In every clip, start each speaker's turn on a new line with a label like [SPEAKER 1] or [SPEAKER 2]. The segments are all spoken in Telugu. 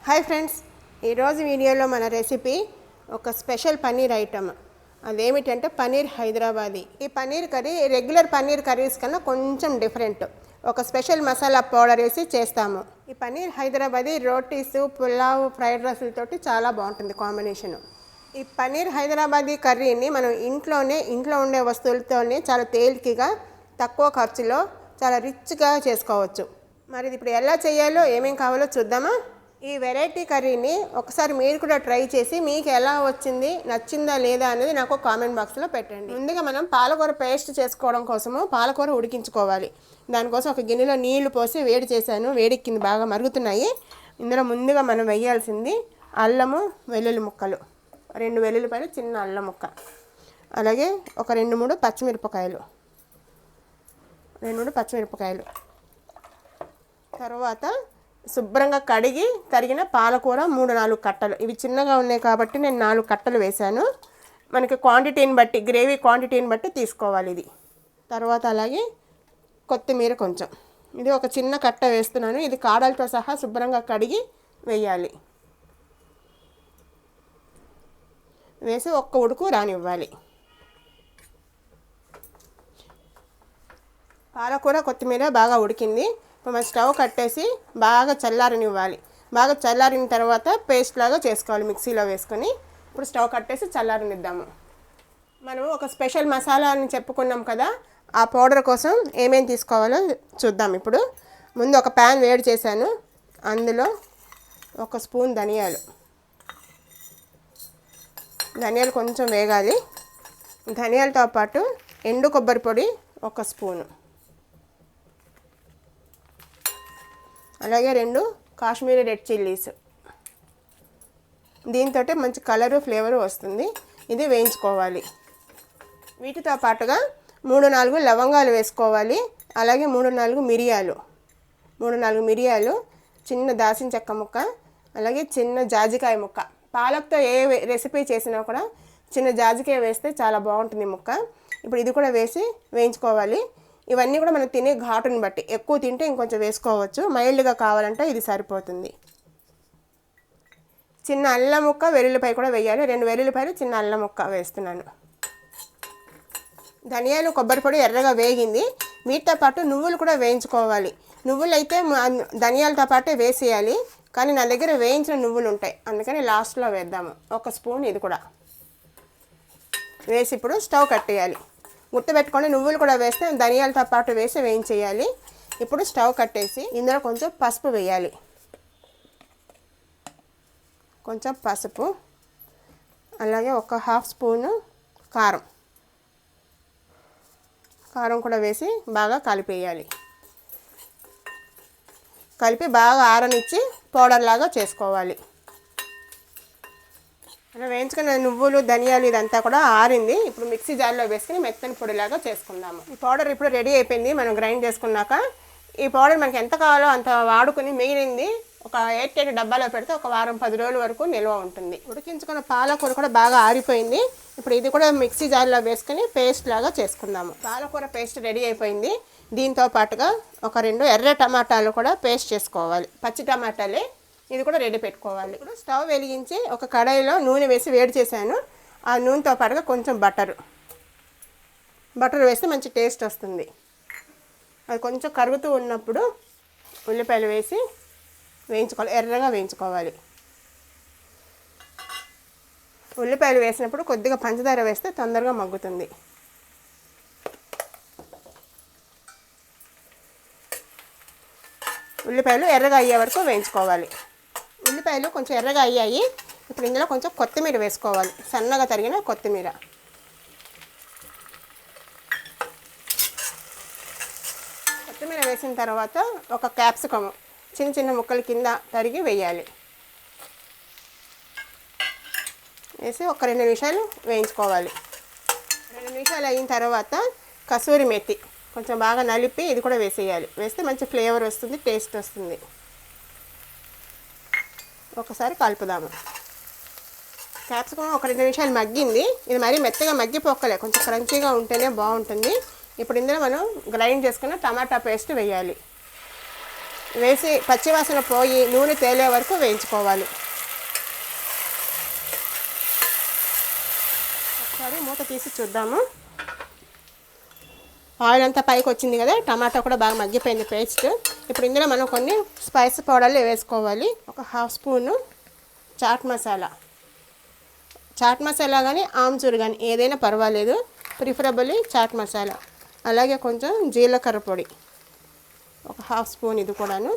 [SPEAKER 1] హాయ్ ఫ్రెండ్స్, ఈరోజు వీడియోలో మన రెసిపీ ఒక స్పెషల్ పన్నీర్ ఐటమ్. అదేమిటంటే పన్నీర్ హైదరాబాదీ. ఈ paneer curry regular paneer curries కన్నా కొంచెం డిఫరెంట్. ఒక స్పెషల్ మసాలా పౌడర్ వేసి చేస్తాము. ఈ పన్నీర్ హైదరాబాదీ రోటీస్, పులావ్, ఫ్రైడ్ రైస్లతోటి చాలా బాగుంటుంది కాంబినేషన్. ఈ పన్నీర్ హైదరాబాదీ కర్రీని మనం ఇంట్లో ఉండే వస్తువులతోనే చాలా తేలికగా తక్కువ ఖర్చులో చాలా రిచ్గా చేసుకోవచ్చు. మరి ఇప్పుడు ఎలా చేయాలో ఏమేం కావాలో చూద్దామా. ఈ వెరైటీ కర్రీని ఒకసారి మీరు కూడా ట్రై చేసి మీకు ఎలా వచ్చింది, నచ్చిందా లేదా అనేది నాకు కామెంట్ బాక్స్లో పెట్టండి. ముందుగా మనం పాలకూర పేస్ట్ చేసుకోవడం కోసము పాలకూర ఉడికించుకోవాలి. దానికోసం ఒక గిన్నెలో నీళ్లు పోసి వేడి చేశాను. వేడెక్కింది, బాగా మరుగుతున్నాయి. ఇందులో ముందుగా మనం వేయాల్సింది అల్లము, వెల్లుల్లి ముక్కలు, 2 వెల్లుల్లిపాయలు, చిన్న అల్లం ముక్క, అలాగే ఒక 2-3 పచ్చిమిరపకాయలు, తర్వాత శుభ్రంగా కడిగి తరిగిన పాలకూర 3-4 కట్టలు. ఇవి చిన్నగా ఉన్నాయి కాబట్టి నేను 4 కట్టలు వేశాను. మనకి క్వాంటిటీని బట్టి, గ్రేవీ క్వాంటిటీని బట్టి తీసుకోవాలి ఇది. తర్వాత అలాగే కొత్తిమీర కొంచెం, ఇది ఒక చిన్న కట్ట వేస్తున్నాను. ఇది కాడలతో సహా శుభ్రంగా కడిగి వేయాలి. వేసి ఒక్క ఉడుకు రానివ్వాలి. పాలకూర, కొత్తిమీర బాగా ఉడికింది. ఇప్పుడు మనం స్టవ్ కట్టేసి బాగా చల్లారనివ్వాలి. బాగా చల్లారిన తర్వాత పేస్ట్ లాగా చేసుకోవాలి మిక్సీలో వేసుకొని. ఇప్పుడు స్టవ్ కట్టేసి చల్లారనిద్దాము. మనం ఒక స్పెషల్ మసాలా అని చెప్పుకున్నాం కదా, ఆ పౌడర్ కోసం ఏమేమి తీసుకోవాలో చూద్దాం. ఇప్పుడు ముందు ఒక ప్యాన్ వేడి చేశాను. అందులో 1 స్పూన్ ధనియాలు కొంచెం వేగాలి. ధనియాలతో పాటు ఎండు కొబ్బరి పొడి 1 స్పూను, అలాగే 2 కాశ్మీరీ రెడ్ చిల్లీస్. దీంతో మంచి కలరు, ఫ్లేవరు వస్తుంది. ఇది వేయించుకోవాలి. వీటితో పాటుగా 3-4 లవంగాలు వేసుకోవాలి. అలాగే 3-4 మిరియాలు, చిన్న దాల్చిన చెక్క ముక్క, అలాగే చిన్న జాజికాయ ముక్క. పాలక్తో ఏ రెసిపీ చేసినా కూడా చిన్న జాజికాయ వేస్తే చాలా బాగుంటుంది ముక్క. ఇప్పుడు ఇది కూడా వేసి వేయించుకోవాలి. ఇవన్నీ కూడా మనం తినే ఘాటుని బట్టి, ఎక్కువ తింటే ఇంకొంచెం వేసుకోవచ్చు, మైల్డ్గా కావాలంటే ఇది సరిపోతుంది. చిన్న అల్లం ముక్క, వెల్లుల్లిపాయ కూడా వేయాలి. 2 వెల్లుల్లిపాయలు, చిన్న అల్లం ముక్క వేస్తున్నాను. ధనియాలు, కొబ్బరి పొడి ఎర్రగా వేగింది. వీటితో పాటు నువ్వులు కూడా వేయించుకోవాలి. నువ్వులు అయితే ధనియాలతో పాటే వేసేయాలి, కానీ నా దగ్గర వేయించిన నువ్వులు ఉంటాయి, అందుకని లాస్ట్లో వేద్దాము. 1 స్పూన్ ఇది కూడా వేసి ఇప్పుడు స్టవ్ కట్టేయాలి. గుర్తుపెట్టుకొని నువ్వులు కూడా వేస్తే ధనియాలతో పాటు వేసి వేయించేయాలి. ఇప్పుడు స్టవ్ కట్టేసి ఇందులో కొంచెం పసుపు వేయాలి. కొంచెం పసుపు, అలాగే ఒక 1/2 స్పూను కారం కూడా వేసి బాగా కలిపేయాలి. కలిపి బాగా ఆరనిచ్చి పౌడర్ లాగా చేసుకోవాలి. అలా వేయించుకున్న నువ్వులు, ధనియాలు ఇదంతా కూడా ఆరింది. ఇప్పుడు మిక్సీ జార్లో వేసుకుని మెత్తని పొడిలాగా చేసుకుందాము. ఈ పౌడర్ ఇప్పుడు రెడీ అయిపోయింది. మనం గ్రైండ్ చేసుకున్నాక ఈ పౌడర్ మనకి ఎంత కావాలో అంత వాడుకుని మిగిలింది ఒక 8 డబ్బాలో పెడితే ఒక వారం 10 రోజుల వరకు నిల్వ ఉంటుంది. ఉడికించుకున్న పాలకూర కూడా బాగా ఆరిపోయింది. ఇప్పుడు ఇది కూడా మిక్సీ జార్లో వేసుకుని పేస్ట్ లాగా చేసుకుందాము. పాలకూర పేస్ట్ రెడీ అయిపోయింది. దీంతో పాటుగా ఒక 2 ఎర్ర టమాటాలు కూడా పేస్ట్ చేసుకోవాలి. పచ్చి టమాటాలే, ఇది కూడా రెడీ పెట్టుకోవాలి. ఇప్పుడు స్టవ్ వెలిగించి ఒక కడాయిలో నూనె వేసి వేడి చేశాను. ఆ నూనెతో పాటుగా కొంచెం బటర్ వేస్తే మంచి టేస్ట్ వస్తుంది. అది కొంచెం కరుగుతూ ఉన్నప్పుడు ఉల్లిపాయలు వేసి వేయించుకోవాలి, ఎర్రగా వేయించుకోవాలి. ఉల్లిపాయలు వేసినప్పుడు కొద్దిగా పంచదార వేస్తే తొందరగా మగ్గుతుంది. ఉల్లిపాయలు ఎర్రగా అయ్యే వరకు వేయించుకోవాలి. ఉల్లిపాయలు కొంచెం ఎర్రగా అయ్యాయి. ఇప్పుడు ఇందులో కొంచెం కొత్తిమీర వేసుకోవాలి, సన్నగా తరిగిన కొత్తిమీర. కొత్తిమీర వేసిన తర్వాత ఒక క్యాప్సికమ్ చిన్న చిన్న ముక్కల కింద తరిగి వేయాలి. వేసి ఒక 2 నిమిషాలు వేయించుకోవాలి. 2 నిమిషాలు అయిన తర్వాత కసూరి మెత్తి కొంచెం బాగా నలిపి ఇది కూడా వేసేయాలి. వేస్తే మంచి ఫ్లేవర్ వస్తుంది, టేస్ట్ వస్తుంది. ఒకసారి కలుపుదాము. క్యాప్సికమ్ ఒక 2 నిమిషాలు మగ్గింది. ఇది మరీ మెత్తగా మగ్గిపోక్కలే, కొంచెం క్రంచీగా ఉంటేనే బాగుంటుంది. ఇప్పుడు ఇందులో మనం గ్రైండ్ చేసుకున్న టమాటా పేస్ట్ వేయాలి. వేసి పచ్చివాసన పోయి నూనె తేలే వరకు వేయించుకోవాలి. ఒకసారి మూత తీసి చూద్దాము. ఆయిల్ అంతా పైకి వచ్చింది కదా, టమాటా కూడా బాగా మగ్గిపోయింది పేస్ట్. ఇప్పుడు ఇందులో మనం కొన్ని స్పైస్ పౌడర్లు వేసుకోవాలి. ఒక హాఫ్ స్పూను చాట్ మసాలా కానీ ఆమ్చూర్ కానీ ఏదైనా పర్వాలేదు, ప్రిఫరబుల్లీ చాట్ మసాలా. అలాగే కొంచెం జీలకర్ర పొడి ఒక హాఫ్ స్పూన్, ఇది కూడాను.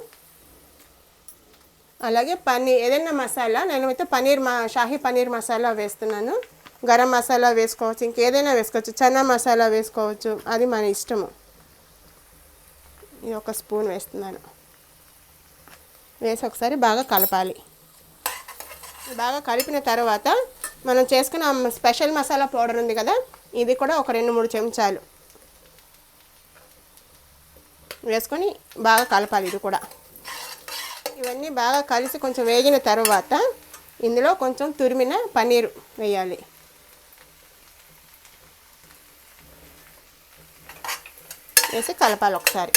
[SPEAKER 1] అలాగే పన్నీర్ ఏదైనా మసాలా, నేనైతే షాహీ పన్నీర్ మసాలా వేస్తున్నాను. గరం మసాలా వేసుకోవచ్చు, ఇంకేదైనా వేసుకోవచ్చు. చనా మసాలా వేసుకోవచ్చు, అది మన ఇష్టము. ఇది ఒక స్పూన్ వేస్తున్నాను. వేసి ఒకసారి బాగా కలపాలి. బాగా కలిపిన తర్వాత మనం చేసుకున్న స్పెషల్ మసాలా పౌడర్ ఉంది కదా, ఇది కూడా ఒక 2-3 చెంచాలు వేసుకొని బాగా కలపాలి. ఇది కూడా ఇవన్నీ బాగా కలిసి కొంచెం వేగిన తర్వాత ఇందులో కొంచెం తురిమిన పన్నీరు వేయాలి. వేసి కలపాలి ఒకసారి.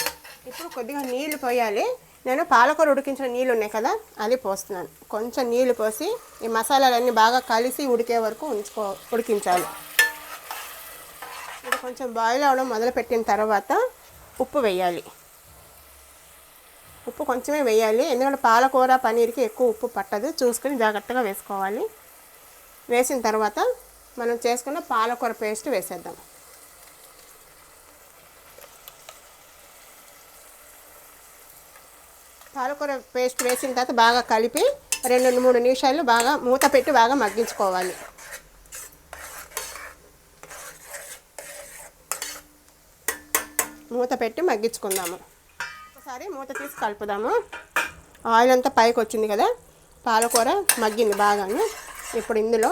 [SPEAKER 1] ఇప్పుడు కొద్దిగా నీళ్లు పోయాలి. నేను పాలకూర ఉడికించిన నీళ్ళు ఉన్నాయి కదా, అది పోస్తున్నాను. కొంచెం నీళ్లు పోసి ఈ మసాలాలన్నీ బాగా కలిసి ఉడికే వరకు ఉడికించాలి. ఇది కొంచెం బాయిల్ అవ్వడం మొదలుపెట్టిన తర్వాత ఉప్పు వేయాలి. ఉప్పు కొంచెమే వేయాలి, ఎందుకంటే పాలకూర పన్నీర్కి ఎక్కువ ఉప్పు పట్టదు, చూసుకొని జాగ్రత్తగా వేసుకోవాలి. వేసిన తర్వాత మనం చేసుకున్న పాలకూర పేస్ట్ వేసేద్దాం. పాలకూర పేస్ట్ వేసిన తర్వాత బాగా కలిపి 2-3 నిమిషాలు బాగా మూత పెట్టి బాగా మగ్గించుకోవాలి. మూత పెట్టి మగ్గించుకుందాము. ఒకసారి మూత తీసి కలుపుదాము. ఆయిల్ అంతా పైకి వచ్చింది కదా, పాలకూర మగ్గింది బాగాను. ఇప్పుడు ఇందులో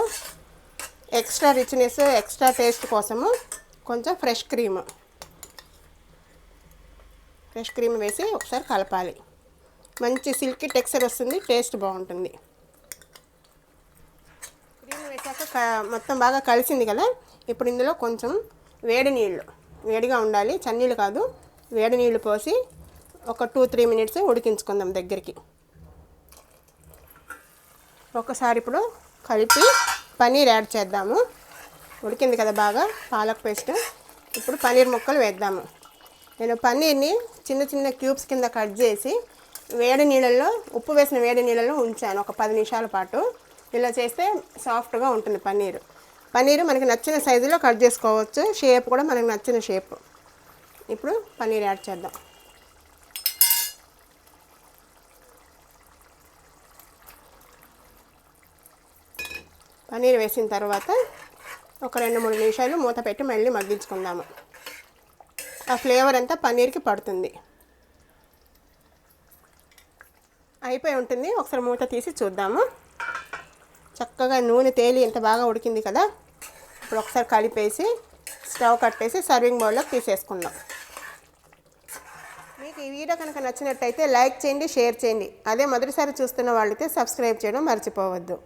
[SPEAKER 1] ఎక్స్ట్రా రిచ్నెస్, ఎక్స్ట్రా టేస్ట్ కోసము కొంచెం ఫ్రెష్ క్రీమ్ వేసి ఒకసారి కలపాలి. మంచి సిల్కీ టెక్స్చర్ వస్తుంది, టేస్ట్ బాగుంటుంది. క్రీమ్ వేసాక మొత్తం బాగా కలిసింది కదా, ఇప్పుడు ఇందులో కొంచెం వేడిగా ఉండాలి, చన్నీళ్ళు కాదు, వేడి నీళ్ళు పోసి ఒక 2-3 మినిట్స్ ఉడికించుకుందాం దగ్గరికి. ఒకసారి ఇప్పుడు కలిపి పన్నీర్ యాడ్ చేద్దాము. ఉడికింది కదా బాగా పాలక్ పేస్ట్. ఇప్పుడు పన్నీర్ ముక్కలు వేద్దాము. నేను పన్నీర్ని చిన్న క్యూబ్స్ కింద కట్ చేసి ఉప్పు వేసిన వేడి నీళ్ళలో ఉంచాను ఒక 10 నిమిషాల పాటు. ఇలా చేస్తే సాఫ్ట్గా ఉంటుంది పన్నీరు మనకి నచ్చిన సైజులో కట్ చేసుకోవచ్చు, షేప్ కూడా మనకి నచ్చిన షేప్. ఇప్పుడు పన్నీర్ యాడ్ చేద్దాం. పన్నీర్ వేసిన తర్వాత ఒక 2-3 నిమిషాలు మూత పెట్టి మళ్ళీ మగ్గించుకుందాము. ఆ ఫ్లేవర్ అంతా పన్నీర్కి పడుతుంది. అయిపోయి ఉంటుంది. ఒకసారి మూత తీసి చూద్దాము. చక్కగా నూనె తేలి ఎంత బాగా ఉడికింది కదా. ఇప్పుడు ఒకసారి కలిపేసి స్టవ్ కట్టేసి సర్వింగ్ బౌల్లోకి తీసేసుకుందాం. మీకు ఈ వీడియో కనుక నచ్చినట్టయితే లైక్ చేయండి, షేర్ చేయండి. అదే మొదటిసారి చూస్తున్న వాళ్ళైతే సబ్స్క్రైబ్ చేయడం మర్చిపోవద్దు.